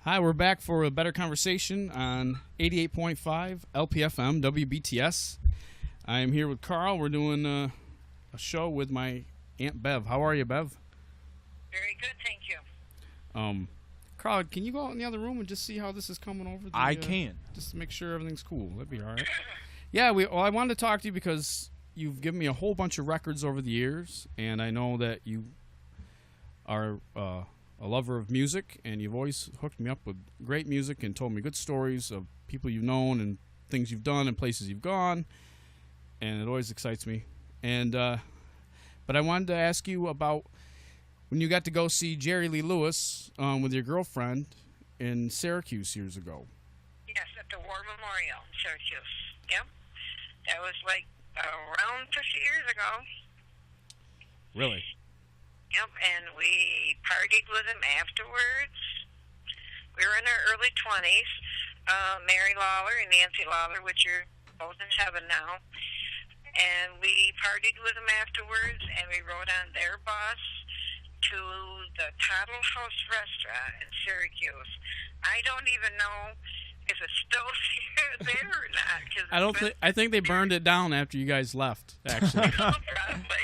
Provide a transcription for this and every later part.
Hi, we're back for a better conversation on 88.5 LPFM WBTS. I am here with Carl. We're doing a show with my Aunt Bev. How are you, Bev? Very good, thank you. Carl, can you go out in the other room and just see how this is coming over? I can. Just to make sure everything's cool. That'd be all right. Yeah, I wanted to talk to you because you've given me a whole bunch of records over the years, and I know that you are a lover of music, and you've always hooked me up with great music and told me good stories of people you've known and things you've done and places you've gone, and it always excites me. And but I wanted to ask you about when you got to go see Jerry Lee Lewis with your girlfriend in Syracuse years ago. Yes, at the War Memorial in Syracuse. Yep. That was like around 50 years ago. Really? Yep, and we partied with him afterwards. We were in our early 20s. Mary Lawler and Nancy Lawler, which are both in heaven now. And we partied with them afterwards, and we rode on their bus to the Tuttle House restaurant in Syracuse. I don't even know if it's still there or not. I think they burned it down after you guys left, actually. Probably.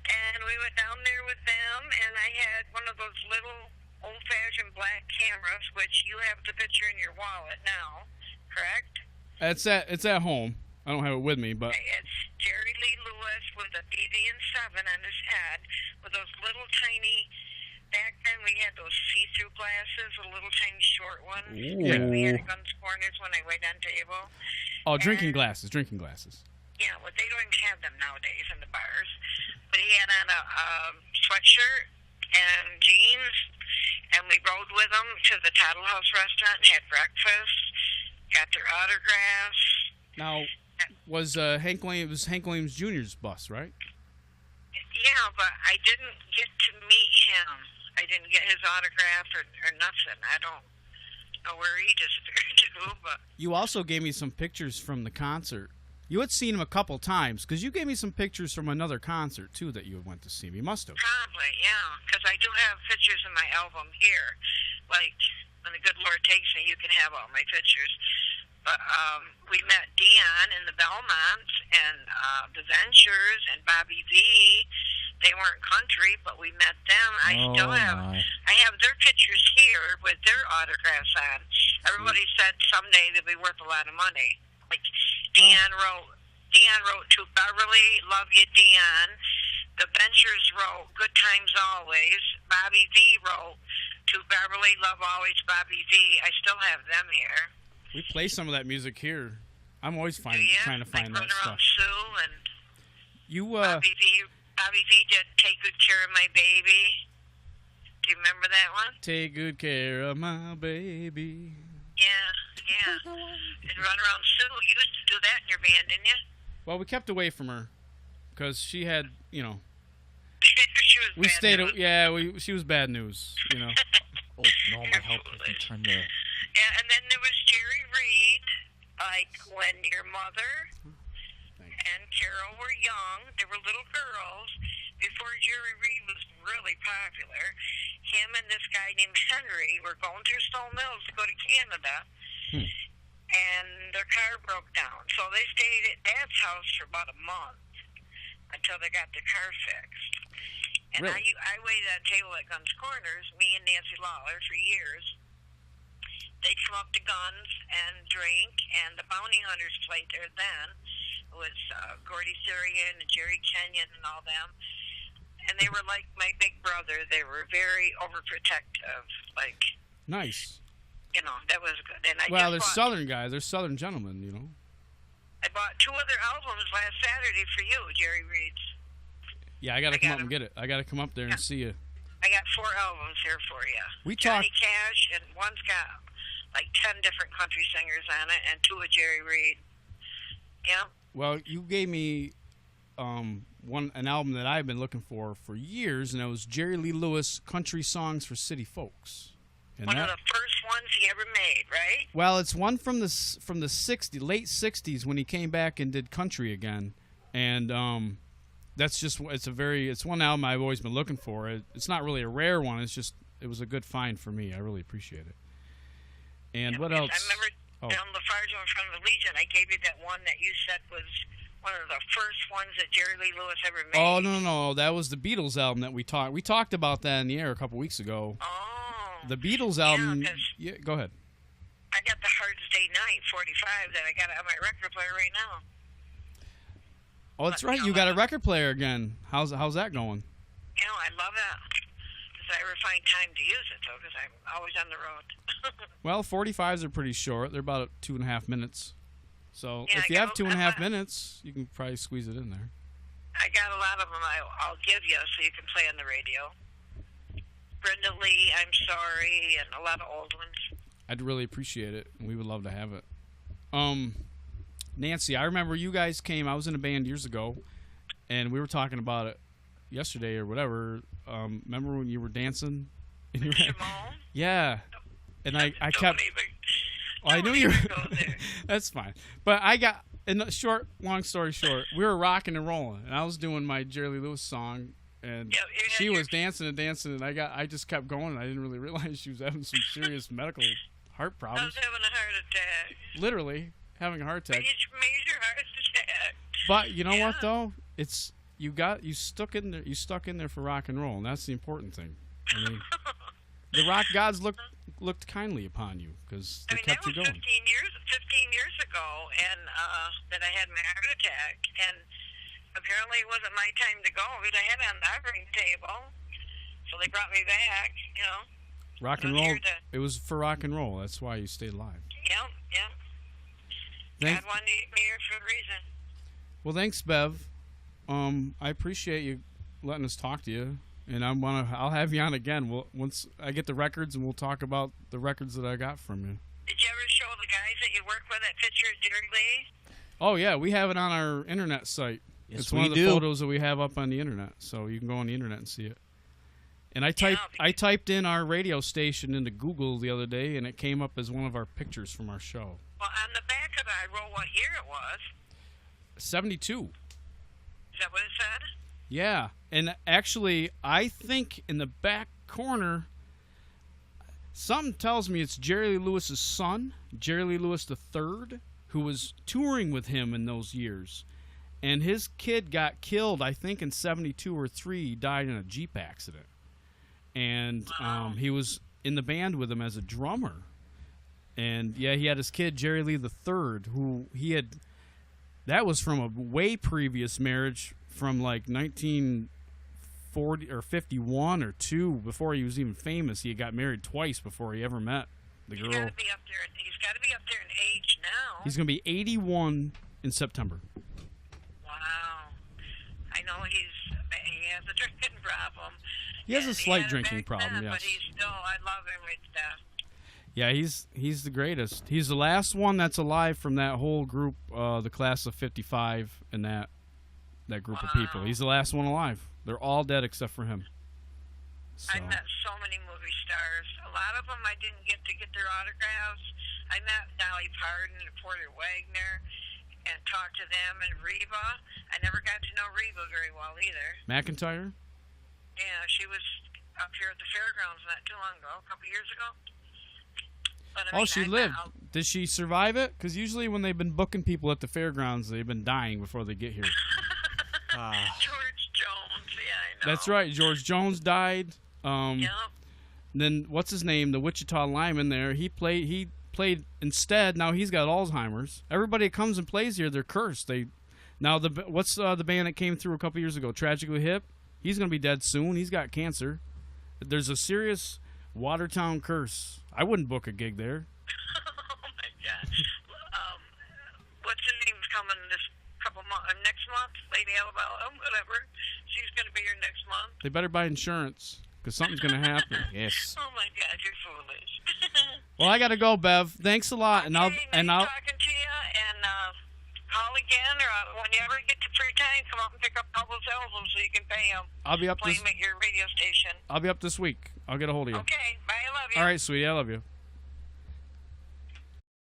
And we went down there with them, and I had one of those little old-fashioned black cameras, which you have the picture in your wallet now, correct? It's at home. I don't have it with me, but It's Jerry Lee Lewis with a BB-7 on his head, with those little tiny. Back then, we had those see-through glasses, the little tiny short ones. Ooh. We had at Guns Corners when I wait on table. drinking And- glasses. Yeah, well, they don't even have them nowadays in the bars. But he had on a sweatshirt and jeans, and we rode with him to the Tuttle House restaurant and had breakfast, got their autographs. Now, was Hank Williams Jr.'s bus, right? Yeah, but I didn't get to meet him. I didn't get his autograph or nothing. I don't know where he disappeared to, but... You also gave me some pictures from the concert. You had seen him a couple times, because you gave me some pictures from another concert, too, that you went to see him. You must have. Probably, yeah, because I do have pictures in my album here. Like, when the good Lord takes me, you can have all my pictures. But we met Dion in the Belmonts and the Ventures and Bobby V. They weren't country, but we met them. I have their pictures here with their autographs on. Everybody said someday they'll be worth a lot of money. Like Dion wrote to Beverly, love you, Dion. The Ventures wrote Good Times Always. Bobby V wrote to Beverly, love always, Bobby V. I still have them here. We play some of that music here. I'm always trying to find that stuff. Sue and You Bobby V did Take Good Care of My Baby. Do you remember that one? Take good care of my baby. Yeah. And Run Around Sue. You used to do that in your band, didn't you? Well, we kept away from her because she had, She was we bad stayed. news. She was bad news. Oh, no, my help. I can turn the... Yeah, and then there was Jerry Reed, like when your mother and Carol were young. They were little girls. Before Jerry Reed was really popular, him and this guy named Henry were going through Stone Mills to go to Canada, and their car broke down. So they stayed at Dad's house for about a month until they got their car fixed. And Really? I waited at a table at Guns Corners, me and Nancy Lawler, for years. They'd come up to Guns and drink, and the Bounty Hunters played there then. It was Gordy Syrian and Jerry Kenyon and all them. And they were like my big brother. They were very overprotective. Like, Nice. That was good. And Well, they're Southern guys. They're Southern gentlemen, I bought 2 other albums last Saturday for you, Jerry Reed's. Yeah, I got to come up and get it. I got to come up there and see you. I got 4 albums here for you. We Johnny Cash, and one's got like 10 different country singers on it, and 2 of Jerry Reed. Yeah. Well, you gave me an album that I've been looking for years, and it was Jerry Lee Lewis Country Songs for City Folks. And one of the first ones he ever made, right? Well, it's one from the late 60s when he came back and did country again, and that's just it's one album I've always been looking for. It's not really a rare one. It it was a good find for me. I really appreciate it. And Yeah, what because else? I remember down Lafarge in front of the Legion, I gave you that one that you said was one of the first ones that Jerry Lee Lewis ever made. Oh, no. That was the Beatles album that we talked. We talked about that in the air a couple weeks ago. Oh. The Beatles album. Yeah, go ahead. I got the Hardest Day Night 45 that I got on my record player right now. Oh, that's right. You got a record player again. How's that going? You know, I love it. If I ever find time to use it, though, because I'm always on the road. Well, 45s are pretty short. They're about 2.5 minutes. So Yeah, if you have 2.5 minutes, you can probably squeeze it in there. I got a lot of them I'll give you so you can play on the radio. Brenda Lee, I'm Sorry, and a lot of old ones. I'd really appreciate it. We would love to have it. Nancy, I remember you guys came. I was in a band years ago, and we were talking about it yesterday or whatever. Remember when you were dancing? Simone? Yeah. And I kept... I knew you were... That's fine. But I got... long story short, we were rocking and rolling, and I was doing my Jerry Lee Lewis song, and she was dancing, and I just kept going, and I didn't really realize she was having some serious medical heart problems. I was having a heart attack. Literally having a heart attack. Major heart attack. But you know what though? It's you stuck in there. You stuck in there for rock and roll, and that's the important thing. I mean, the rock gods looked kindly upon you because they kept you going. That was 15 years ago, and that I had my heart attack, and apparently it wasn't my time to go because I had it on the operating table, so they brought me back. You know. Rock and roll. It was for rock and roll. That's why you stayed alive. Yeah. God wanted me here for a reason. Well, thanks, Bev. I appreciate you letting us talk to you, and I'll have you on again. Once I get the records, and we'll talk about the records that I got from you. Did you ever show the guys that you work with that picture of Jerry Lee? Oh yeah, we have it on our internet site. Yes, it's one of the photos that we have up on the internet, so you can go on the internet and see it. And I typed in our radio station into Google the other day, and it came up as one of our pictures from our show. Well, on the back of it, I wrote what year it was. 72. Is that what it said? Yeah, and actually, I think in the back corner, something tells me it's Jerry Lee Lewis's son, Jerry Lee Lewis III, who was touring with him in those years. And his kid got killed, I think, in 72 or 3. He died in a Jeep accident. And he was in the band with him as a drummer. And, yeah, he had his kid, Jerry Lee III, who he had... That was from a way previous marriage from, like, 1940 or 51 or 2, before he was even famous. He got married twice before he ever met the girl. He's got to be up there in age now. He's going to be 81 in September. Wow. I know he has a drinking problem. He has a slight drinking problem, yes. But I love him right death. Yeah, he's the greatest. He's the last one that's alive from that whole group, the class of 55, and that group of people. He's the last one alive. They're all dead except for him. So. I met so many movie stars. A lot of them I didn't get to get their autographs. I met Dolly Parton and Porter Wagner and talked to them, and Reba. I never got to know Reba very well either. McIntyre? Yeah, she was up here at the fairgrounds not too long ago, a couple years ago. But, I mean, she lived. Did she survive it? Because usually when they've been booking people at the fairgrounds, they've been dying before they get here. George Jones, yeah, I know. That's right. George Jones died. Yeah. Then what's his name? The Wichita lineman there. He played instead. Now he's got Alzheimer's. Everybody that comes and plays here, they're cursed. What's the band that came through a couple years ago? Tragically Hip. He's gonna be dead soon. He's got cancer. There's a serious Watertown curse. I wouldn't book a gig there. Oh my God. What's her name's coming next month? Lady Alabama, whatever. She's gonna be here next month. They better buy insurance because something's gonna happen. Yes. Oh my God, you're foolish. Well, I gotta go, Bev. Thanks a lot, Nice talking to you, and call again, or when you ever get to free time, come up and pick up all those albums so you can pay them. I'll be up Play them at your radio station. I'll be up this week. I'll get a hold of you. Okay, bye. I love you. All right, sweetie. I love you.